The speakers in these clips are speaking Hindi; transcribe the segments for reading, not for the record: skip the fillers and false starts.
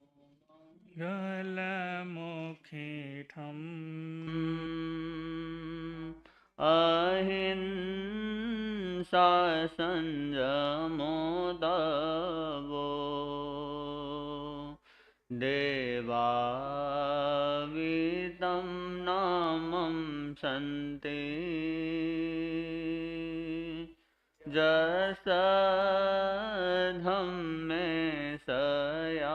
गलमुखीठम् अहिंसा संयमो दवो देवावितं नामं सन्ति जसधम्मे सयामनो।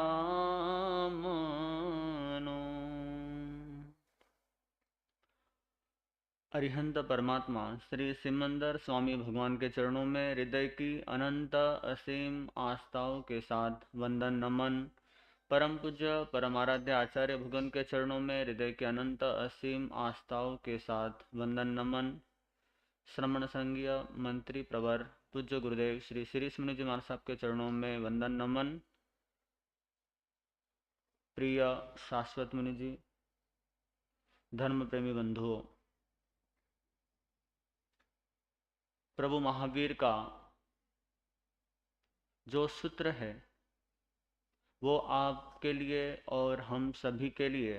अरिहंत परमात्मा श्री सिमंदर स्वामी भगवान के चरणों में हृदय की अनंत असीम आस्थाओं के साथ वंदन नमन। परम पूज्य परमाराध्य आचार्य भगवान के चरणों में हृदय की अनंत असीम आस्थाओं के साथ वंदन नमन। श्रमण संघीय मंत्री प्रवर पूज्य गुरुदेव श्री श्री मुनि जी महाराज साहब के चरणों में वंदन नमन। प्रिय शाश्वत मुनि जी, धर्म प्रेमी बंधुओं, प्रभु महावीर का जो सूत्र है वो आपके लिए और हम सभी के लिए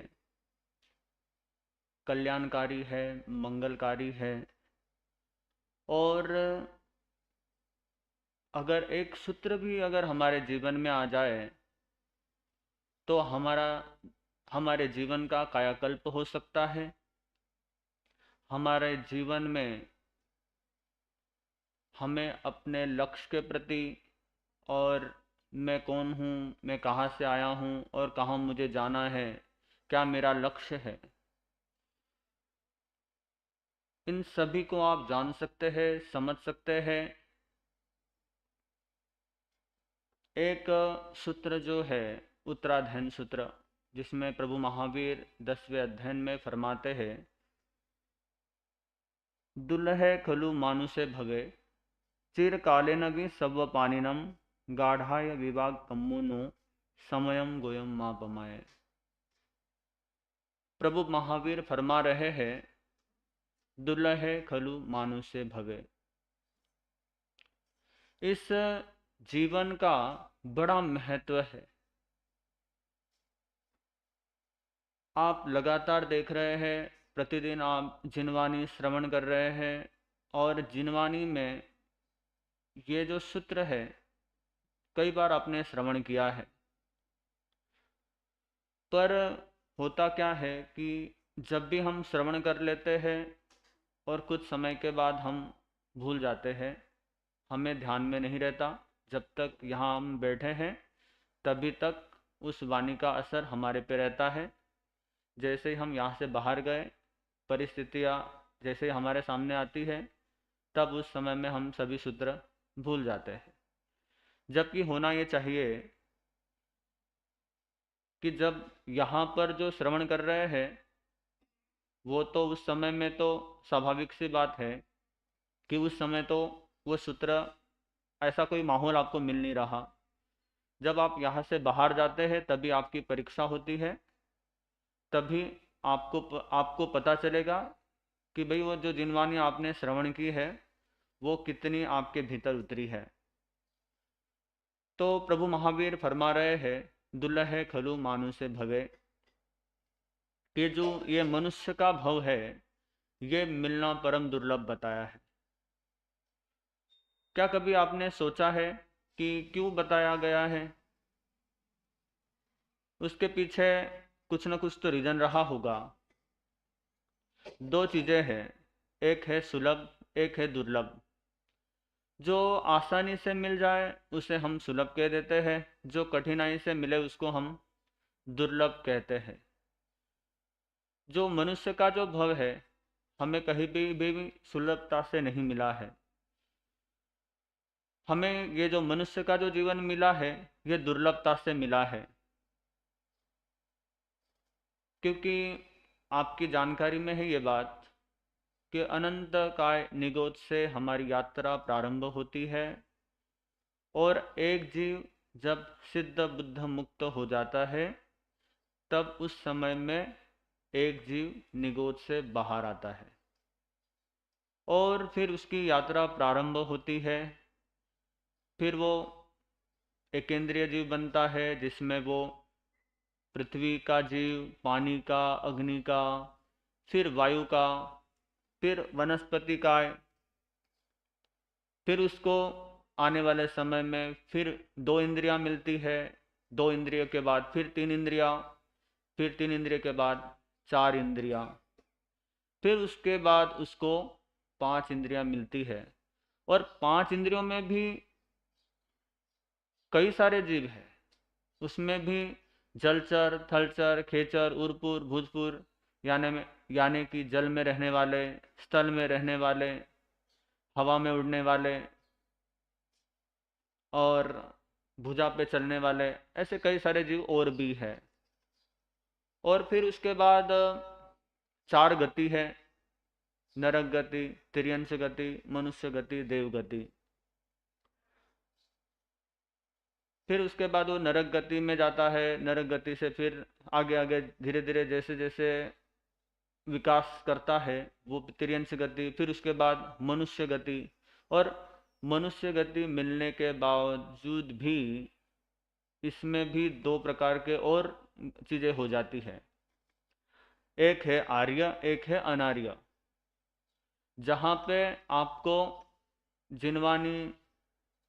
कल्याणकारी है, मंगलकारी है। और अगर एक सूत्र भी अगर हमारे जीवन में आ जाए तो हमारे जीवन का कायाकल्प हो सकता है। हमारे जीवन में हमें अपने लक्ष्य के प्रति और मैं कौन हूँ, मैं कहाँ से आया हूँ और कहाँ मुझे जाना है, क्या मेरा लक्ष्य है, इन सभी को आप जान सकते हैं, समझ सकते हैं। एक सूत्र जो है उत्तराधयन सूत्र, जिसमें प्रभु महावीर 10वें अध्ययन में फरमाते हैं, दुल्हे खलु मानुषे भगे चिर काले नगी सव पानिनम गाढ़ाय विभाग कम्मुनो समयम गोयम माँ पमाए। प्रभु महावीर फरमा रहे हैं, दुल्हे खलु मानुषे भगे। इस जीवन का बड़ा महत्व है। आप लगातार देख रहे हैं, प्रतिदिन आप जिनवाणी श्रवण कर रहे हैं और जिनवाणी में ये जो सूत्र है कई बार आपने श्रवण किया है। पर होता क्या है कि जब भी हम श्रवण कर लेते हैं और कुछ समय के बाद हम भूल जाते हैं, हमें ध्यान में नहीं रहता। जब तक यहाँ हम बैठे हैं तभी तक उस वाणी का असर हमारे पे रहता है। जैसे ही हम यहाँ से बाहर गए, परिस्थितियाँ जैसे हमारे सामने आती है, तब उस समय में हम सभी सूत्र भूल जाते हैं। जबकि होना ये चाहिए कि जब यहाँ पर जो श्रवण कर रहे हैं वो तो उस समय में तो स्वाभाविक सी बात है कि उस समय तो वो सूत्र, ऐसा कोई माहौल आपको मिल नहीं रहा। जब आप यहाँ से बाहर जाते हैं तभी आपकी परीक्षा होती है, तभी आपको पता चलेगा कि भाई वो जो जिनवाणी आपने श्रवण की है वो कितनी आपके भीतर उतरी है। तो प्रभु महावीर फरमा रहे हैं, दुल्हे खलु मानुषे भवे। कि जो ये मनुष्य का भव है ये मिलना परम दुर्लभ बताया है। क्या कभी आपने सोचा है कि क्यों बताया गया है? उसके पीछे कुछ न कुछ तो रीजन रहा होगा। दो चीजें हैं, एक है सुलभ, एक है दुर्लभ। जो आसानी से मिल जाए उसे हम सुलभ कह देते हैं, जो कठिनाई से मिले उसको हम दुर्लभ कहते हैं। जो मनुष्य का जो भव है हमें कहीं भी सुलभता से नहीं मिला है। हमें ये जो मनुष्य का जो जीवन मिला है ये दुर्लभता से मिला है। क्योंकि आपकी जानकारी में है ये बात कि अनंत काय निगोद से हमारी यात्रा प्रारंभ होती है और एक जीव जब सिद्ध बुद्ध मुक्त हो जाता है तब उस समय में एक जीव निगोद से बाहर आता है और फिर उसकी यात्रा प्रारंभ होती है। फिर वो एक केंद्रीय जीव बनता है जिसमें वो पृथ्वी का जीव, पानी का, अग्नि का, फिर वायु का, फिर वनस्पति का, फिर उसको आने वाले समय में फिर 2 इंद्रियां मिलती है, 2 इंद्रियों के बाद फिर 3 इंद्रियां, फिर 3 इंद्रियों के बाद 4 इंद्रियां, फिर उसके बाद उसको 5 इंद्रियां मिलती है। और 5 इंद्रियों में भी कई सारे जीव हैं, उसमें भी जलचर, थलचर, खेचर, उर्पुर, भूजपुर, यानी कि जल में रहने वाले, स्थल में रहने वाले, हवा में उड़ने वाले और भुजा पे चलने वाले, ऐसे कई सारे जीव और भी है। और फिर उसके बाद 4 गति है, नरक गति, तिर्यंश गति, मनुष्य गति, देव गति। फिर उसके बाद वो नरक गति में जाता है, नरक गति से फिर आगे आगे धीरे धीरे जैसे जैसे विकास करता है वो तिर्यंश गति, फिर उसके बाद मनुष्य गति। और मनुष्य गति मिलने के बावजूद भी इसमें भी 2 प्रकार के और चीजें हो जाती है, एक है आर्य, एक है अनार्य। जहाँ पे आपको जिनवानी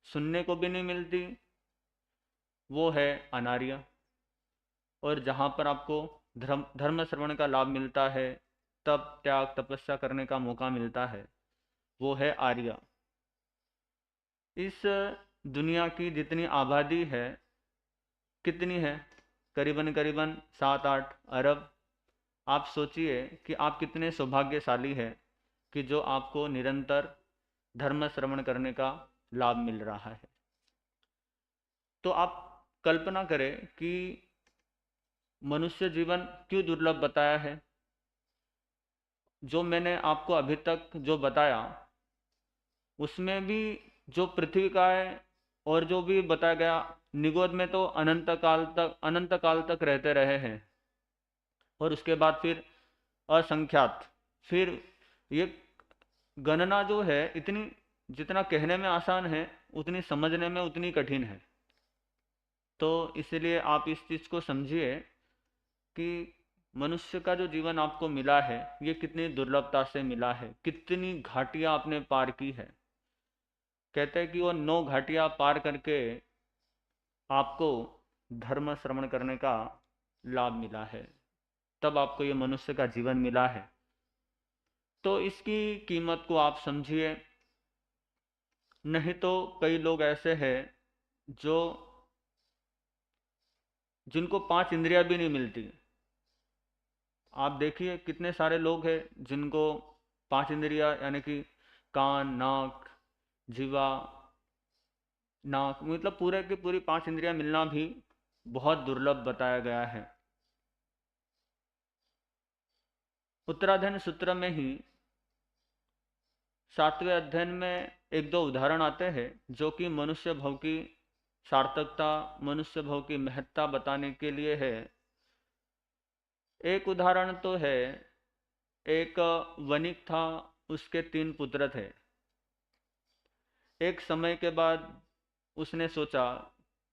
सुनने को भी नहीं मिलती वो है अनार्य, और जहाँ पर आपको धर्म श्रवण का लाभ मिलता है, तप त्याग तपस्या करने का मौका मिलता है, वो है आर्य। इस दुनिया की जितनी आबादी है, कितनी है? करीबन करीबन 7-8 अरब। आप सोचिए कि आप कितने सौभाग्यशाली हैं कि जो आपको निरंतर धर्म श्रवण करने का लाभ मिल रहा है। तो आप कल्पना करें कि मनुष्य जीवन क्यों दुर्लभ बताया है। जो मैंने आपको अभी तक जो बताया उसमें भी जो पृथ्वी का है और जो भी बताया गया, निगोद में तो अनंत काल तक रहते रहे हैं, और उसके बाद फिर असंख्यात, फिर ये गणना जो है इतनी, जितना कहने में आसान है उतनी समझने में उतनी कठिन है। तो इसलिए आप इस चीज़ को समझिए कि मनुष्य का जो जीवन आपको मिला है ये कितनी दुर्लभता से मिला है, कितनी घाटियां आपने पार की है। कहते हैं कि वो 9 घाटियां पार करके आपको धर्म श्रवण करने का लाभ मिला है, तब आपको ये मनुष्य का जीवन मिला है। तो इसकी कीमत को आप समझिए। नहीं तो कई लोग ऐसे हैं जो जिनको 5 इंद्रियां भी नहीं मिलती। आप देखिए कितने सारे लोग हैं जिनको 5 इंद्रियां यानी कि कान, नाक, जीवा, नाक, मतलब पूरे की पूरी 5 इंद्रियां मिलना भी बहुत दुर्लभ बताया गया है। उत्तराधन सूत्र में ही 7वें अध्ययन में 1-2 उदाहरण आते हैं जो कि मनुष्य भव की सार्थकता, मनुष्य भव की महत्ता बताने के लिए है। एक उदाहरण तो है, एक वणिक था, उसके 3 पुत्र थे। एक समय के बाद उसने सोचा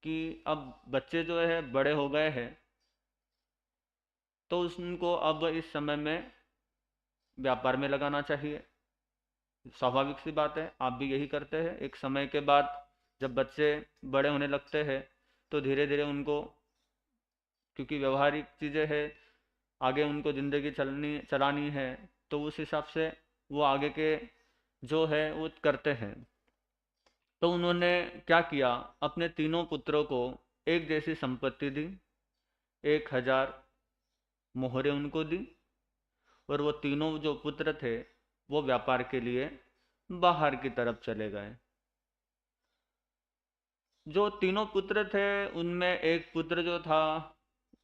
कि अब बच्चे जो है बड़े हो गए हैं, तो उनको अब इस समय में व्यापार में लगाना चाहिए। स्वाभाविक सी बात है, आप भी यही करते हैं। एक समय के बाद जब बच्चे बड़े होने लगते हैं तो धीरे धीरे उनको, क्योंकि व्यवहारिक चीज़ें हैं, आगे उनको ज़िंदगी चलानी है, तो उस हिसाब से वो आगे के जो है वो करते हैं। तो उन्होंने क्या किया, अपने तीनों पुत्रों को एक जैसी संपत्ति दी, 1000 मोहरें उनको दी, और वो तीनों जो पुत्र थे वो व्यापार के लिए बाहर की तरफ चले गए। जो तीनों पुत्र थे उनमें एक पुत्र जो था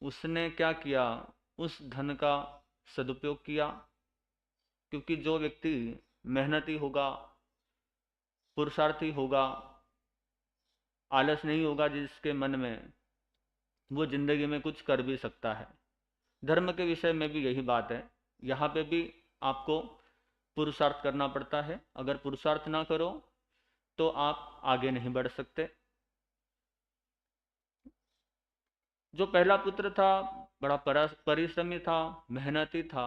उसने क्या किया, उस धन का सदुपयोग किया, क्योंकि जो व्यक्ति मेहनती होगा, पुरुषार्थी होगा, आलस नहीं होगा जिसके मन में, वो जिंदगी में कुछ कर भी सकता है। धर्म के विषय में भी यही बात है। यहाँ पे भी आपको पुरुषार्थ करना पड़ता है। अगर पुरुषार्थ ना करो तो आप आगे नहीं बढ़ सकते। जो पहला पुत्र था बड़ा परिश्रमी था, मेहनती था,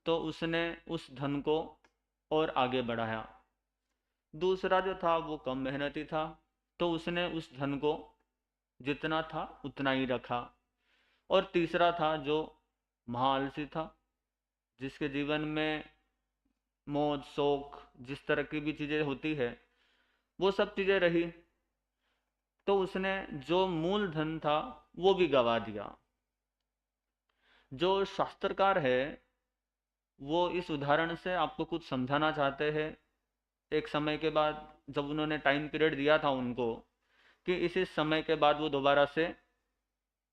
तो उसने उस धन को और आगे बढ़ाया। दूसरा जो था वो कम मेहनती था, तो उसने उस धन को जितना था उतना ही रखा। और तीसरा था जो महाआलसी था, जिसके जीवन में मौज शौक जिस तरह की भी चीज़ें होती है वो सब चीज़ें रही, तो उसने जो मूल धन था वो भी गवा दिया। जो शास्त्रकार है वो इस उदाहरण से आपको कुछ समझाना चाहते हैं। एक समय के बाद जब उन्होंने टाइम पीरियड दिया था उनको कि इसी समय के बाद वो दोबारा से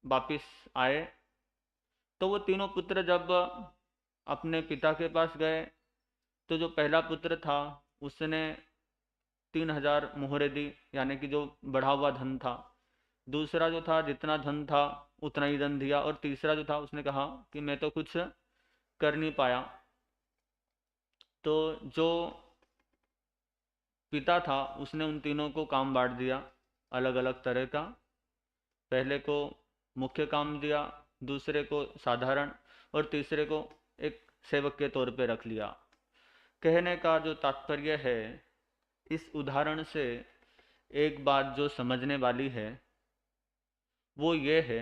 वापिस आए, तो वो तीनों पुत्र जब अपने पिता के पास गए तो जो पहला पुत्र था उसने 3,000 मोहरे दी, यानी कि जो बढ़ा हुआ धन था। दूसरा जो था जितना धन था उतना ही धन दिया, और तीसरा जो था उसने कहा कि मैं तो कुछ कर नहीं पाया। तो जो पिता था उसने उन तीनों को काम बांट दिया अलग अलग तरह का। पहले को मुख्य काम दिया, दूसरे को साधारण, और तीसरे को एक सेवक के तौर पे रख लिया। कहने का जो तात्पर्य है इस उदाहरण से, एक बात जो समझने वाली है वो ये है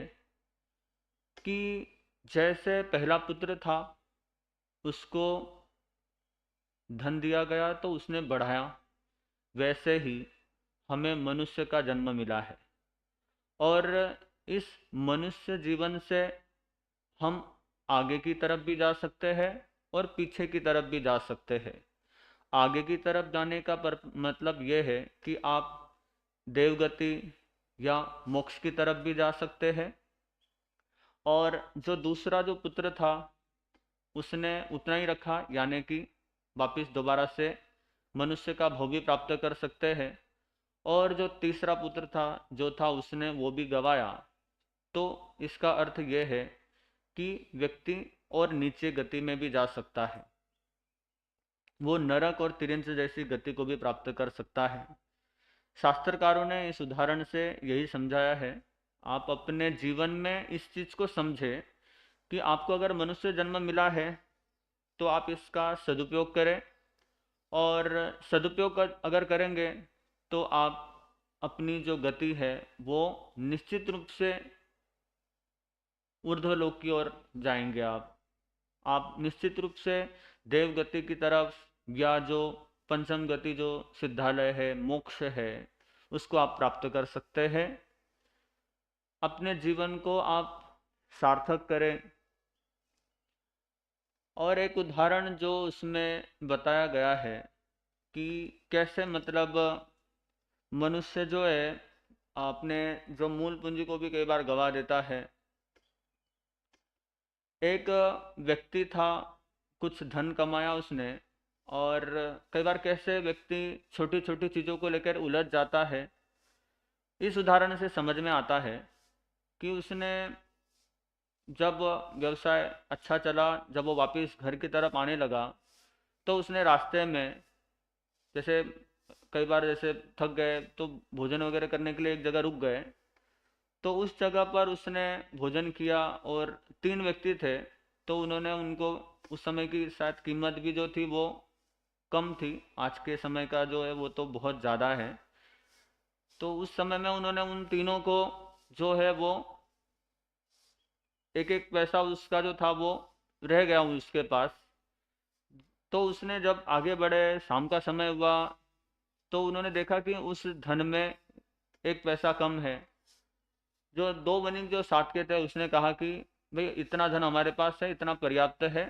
कि जैसे पहला पुत्र था उसको धन दिया गया तो उसने बढ़ाया, वैसे ही हमें मनुष्य का जन्म मिला है, और इस मनुष्य जीवन से हम आगे की तरफ भी जा सकते हैं और पीछे की तरफ भी जा सकते हैं। आगे की तरफ जाने का मतलब यह है कि आप देवगति या मोक्ष की तरफ भी जा सकते हैं, और जो दूसरा जो पुत्र था उसने उतना ही रखा, यानी कि वापिस दोबारा से मनुष्य का भोग भी प्राप्त कर सकते हैं। और जो तीसरा पुत्र था जो था उसने वो भी गवाया। तो इसका अर्थ यह है कि व्यक्ति और नीचे गति में भी जा सकता है, वो नरक और तिरंज जैसी गति को भी प्राप्त कर सकता है। शास्त्रकारों ने इस उदाहरण से यही समझाया है। आप अपने जीवन में इस चीज को समझे कि आपको अगर मनुष्य जन्म मिला है तो आप इसका सदुपयोग करें, और सदुपयोग अगर करेंगे तो आप अपनी जो गति है वो निश्चित रूप से ऊर्ध्वलोक की ओर जाएंगे। आप निश्चित रूप से देव गति की तरफ, या जो पंचम गति जो सिद्धालय है मोक्ष है उसको आप प्राप्त कर सकते हैं। अपने जीवन को आप सार्थक करें। और एक उदाहरण जो उसमें बताया गया है कि कैसे मतलब मनुष्य जो है अपने जो मूल पूंजी को भी कई बार गवा देता है। एक व्यक्ति था, कुछ धन कमाया उसने, और कई बार कैसे व्यक्ति छोटी छोटी चीज़ों को लेकर उलझ जाता है। इस उदाहरण से समझ में आता है कि उसने जब व्यवसाय अच्छा चला, जब वो वापस घर की तरफ आने लगा तो उसने रास्ते में जैसे कई बार जैसे थक गए तो भोजन वगैरह करने के लिए एक जगह रुक गए, तो उस जगह पर उसने भोजन किया। और 3 व्यक्ति थे, तो उन्होंने उनको उस समय की शायद कीमत भी जो थी वो कम थी, आज के समय का जो है वो तो बहुत ज़्यादा है। तो उस समय में उन्होंने उन तीनों को जो है वो एक एक पैसा उसका जो था वो रह गया उसके पास। तो उसने जब आगे बढ़े, शाम का समय हुआ, तो उन्होंने देखा कि उस धन में एक पैसा कम है। जो 2 वणिक जो साथ के थे उसने कहा कि भाई इतना धन हमारे पास है, इतना पर्याप्त है,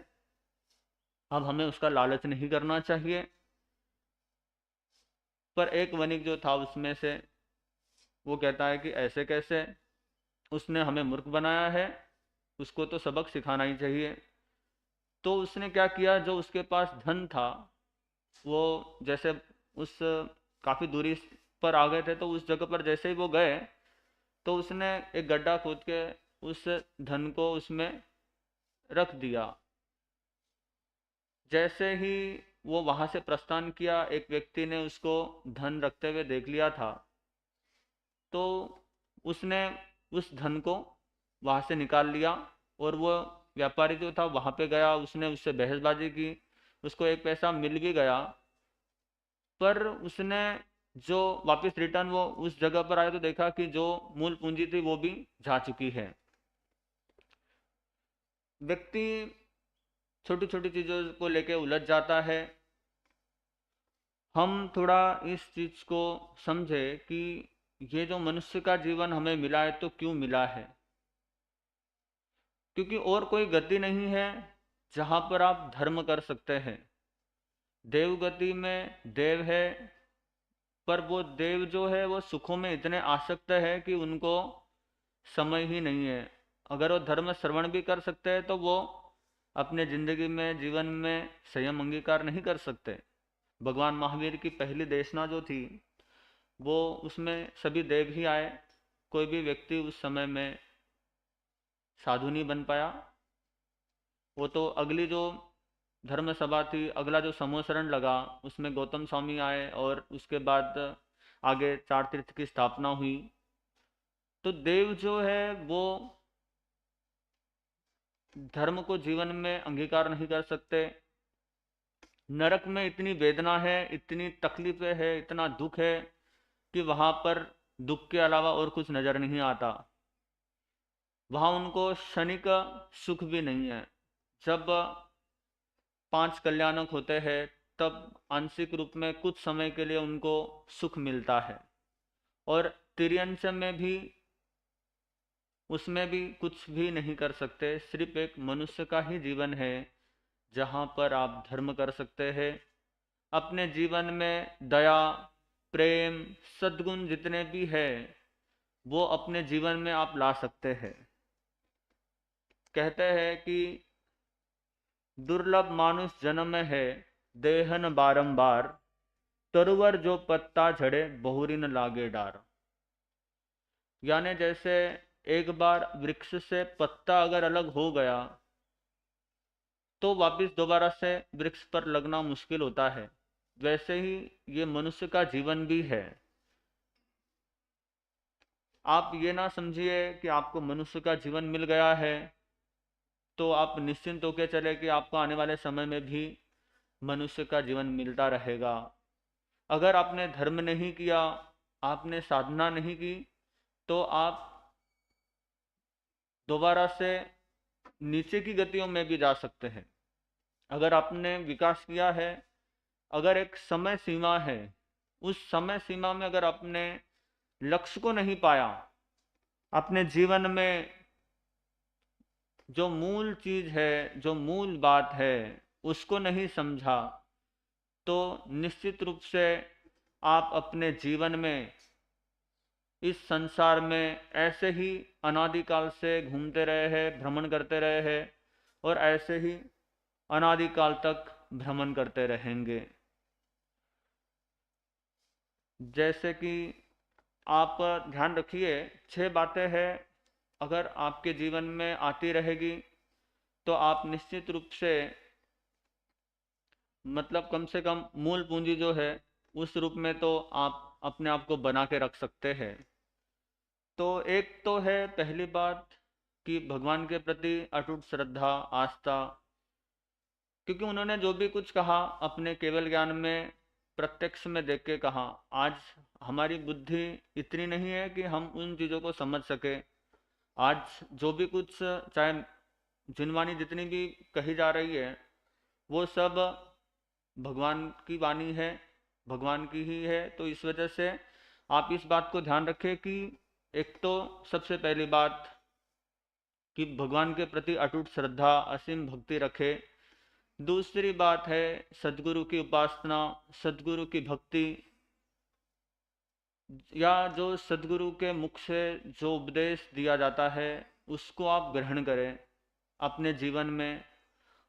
अब हमें उसका लालच नहीं करना चाहिए। पर एक वणिक जो था उसमें से वो कहता है कि ऐसे कैसे, उसने हमें मूर्ख बनाया है, उसको तो सबक सिखाना ही चाहिए। तो उसने क्या किया, जो उसके पास धन था वो जैसे उस काफ़ी दूरी पर आ गए थे, तो उस जगह पर जैसे ही वो गए तो उसने एक गड्ढा खोद के उस धन को उसमें रख दिया। जैसे ही वो वहां से प्रस्थान किया, एक व्यक्ति ने उसको धन रखते हुए देख लिया था, तो उसने उस धन को वहां से निकाल लिया और वो व्यापारी जो था वहाँ पे गया, उसने उससे बहसबाजी की, उसको एक पैसा मिल भी गया, पर उसने जो वापस रिटर्न वो उस जगह पर आया तो देखा कि जो मूल पूंजी थी वो भी जा चुकी है। व्यक्ति छोटी छोटी चीज़ों को लेके उलझ जाता है। हम थोड़ा इस चीज़ को समझे कि ये जो मनुष्य का जीवन हमें मिला है तो क्यों मिला है, क्योंकि और कोई गति नहीं है जहाँ पर आप धर्म कर सकते हैं। देव गति में देव है, पर वो देव जो है वो सुखों में इतने आसक्त है कि उनको समय ही नहीं है। अगर वो धर्म श्रवण भी कर सकते हैं तो वो अपने जिंदगी में जीवन में संयम अंगीकार नहीं कर सकते। भगवान महावीर की पहली देशना जो थी वो उसमें सभी देव ही आए, कोई भी व्यक्ति उस समय में साधु नहीं बन पाया। वो तो अगली जो धर्म सभा थी, अगला जो समूहशरण लगा, उसमें गौतम स्वामी आए और उसके बाद आगे चार तीर्थ की स्थापना हुई। तो देव जो है वो धर्म को जीवन में अंगीकार नहीं कर सकते। नरक में इतनी वेदना है, इतनी तकलीफें है, इतना दुख है कि वहां पर दुख के अलावा और कुछ नजर नहीं आता। वहां उनको क्षणिक सुख भी नहीं है। जब पांच कल्याणक होते हैं तब आंशिक रूप में कुछ समय के लिए उनको सुख मिलता है, और तिर्यंश में भी उसमें भी कुछ भी नहीं कर सकते। सिर्फ एक मनुष्य का ही जीवन है जहाँ पर आप धर्म कर सकते हैं। अपने जीवन में दया, प्रेम, सद्गुण जितने भी है वो अपने जीवन में आप ला सकते हैं। कहते हैं कि दुर्लभ मानुष जन्म है देहन बारंबार, तरुवर जो पत्ता झड़े बहुरी न लागे डार। यानी जैसे एक बार वृक्ष से पत्ता अगर अलग हो गया तो वापस दोबारा से वृक्ष पर लगना मुश्किल होता है, वैसे ही ये मनुष्य का जीवन भी है। आप ये ना समझिए कि आपको मनुष्य का जीवन मिल गया है तो आप निश्चिंत होकर चले कि आपको आने वाले समय में भी मनुष्य का जीवन मिलता रहेगा। अगर आपने धर्म नहीं किया, आपने साधना नहीं की, तो आप दोबारा से नीचे की गतियों में भी जा सकते हैं। अगर आपने विकास किया है, अगर एक समय सीमा है, उस समय सीमा में अगर आपने लक्ष्य को नहीं पाया, अपने जीवन में जो मूल चीज है, जो मूल बात है उसको नहीं समझा, तो निश्चित रूप से आप अपने जीवन में इस संसार में ऐसे ही अनादिकाल से घूमते रहे हैं, भ्रमण करते रहे हैं, और ऐसे ही अनादिकाल तक भ्रमण करते रहेंगे। जैसे कि आप ध्यान रखिए, 6 बातें हैं, अगर आपके जीवन में आती रहेगी तो आप निश्चित रूप से, मतलब कम से कम मूल पूंजी जो है उस रूप में तो आप अपने आप को बना के रख सकते हैं। तो एक तो है पहली बात कि भगवान के प्रति अटूट श्रद्धा, आस्था, क्योंकि उन्होंने जो भी कुछ कहा अपने केवल ज्ञान में प्रत्यक्ष में देख के कहा। आज हमारी बुद्धि इतनी नहीं है कि हम उन चीज़ों को समझ सके। आज जो भी कुछ, चाहे जिनवाणी जितनी भी कही जा रही है, वो सब भगवान की वाणी है, भगवान की ही है। तो इस वजह से आप इस बात को ध्यान रखें कि एक तो सबसे पहली बात कि भगवान के प्रति अटूट श्रद्धा, असीम भक्ति रखे। दूसरी बात है सदगुरु की उपासना, सदगुरु की भक्ति, या जो सदगुरु के मुख से जो उपदेश दिया जाता है उसको आप ग्रहण करें अपने जीवन में।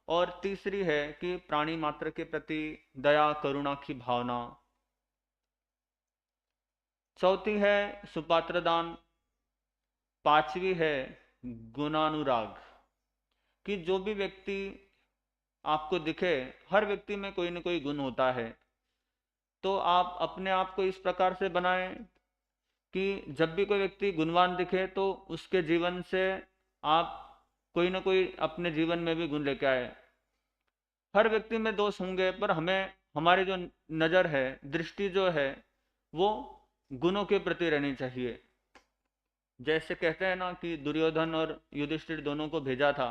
और तीसरी है कि प्राणी मात्र के प्रति दया, करुणा की भावना। चौथी है सुपात्र दान। पांचवी है गुणानुराग, कि जो भी व्यक्ति आपको दिखे, हर व्यक्ति में कोई ना कोई गुण होता है, तो आप अपने आप को इस प्रकार से बनाएं कि जब भी कोई व्यक्ति गुणवान दिखे तो उसके जीवन से आप कोई ना कोई अपने जीवन में भी गुण लेके आए। हर व्यक्ति में दोष होंगे, पर हमें हमारी जो नज़र है, दृष्टि जो है, वो गुणों के प्रति रहनी चाहिए। जैसे कहते हैं ना कि दुर्योधन और युधिष्ठिर दोनों को भेजा था,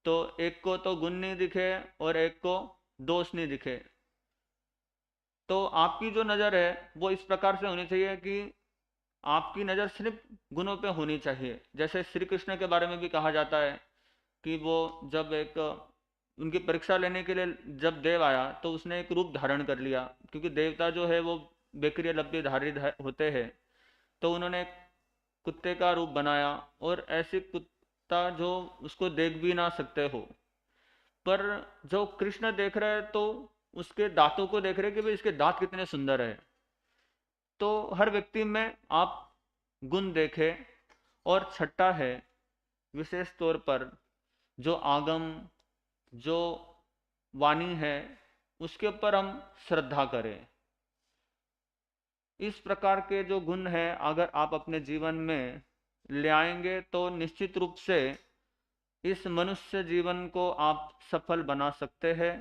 तो एक को तो गुण नहीं दिखे और एक को दोष नहीं दिखे। तो आपकी जो नज़र है वो इस प्रकार से होनी चाहिए कि आपकी नज़र सिर्फ गुणों पे होनी चाहिए। जैसे श्री कृष्ण के बारे में भी कहा जाता है कि वो जब एक उनकी परीक्षा लेने के लिए जब देव आया तो उसने एक रूप धारण कर लिया, क्योंकि देवता जो है वो बेक्रिय लब्धि होते हैं। तो उन्होंने एक कुत्ते का रूप बनाया, और ऐसे कुत्ता जो उसको देख भी ना सकते हो, पर जो कृष्ण देख रहे हैं तो उसके दांतों को देख रहे हैं कि भाई इसके दांत कितने सुंदर है। तो हर व्यक्ति में आप गुण देखें। और छठा है, विशेष तौर पर जो आगम, जो वाणी है, उसके ऊपर हम श्रद्धा करें। इस प्रकार के जो गुण हैं अगर आप अपने जीवन में ले आएंगे तो निश्चित रूप से इस मनुष्य जीवन को आप सफल बना सकते हैं।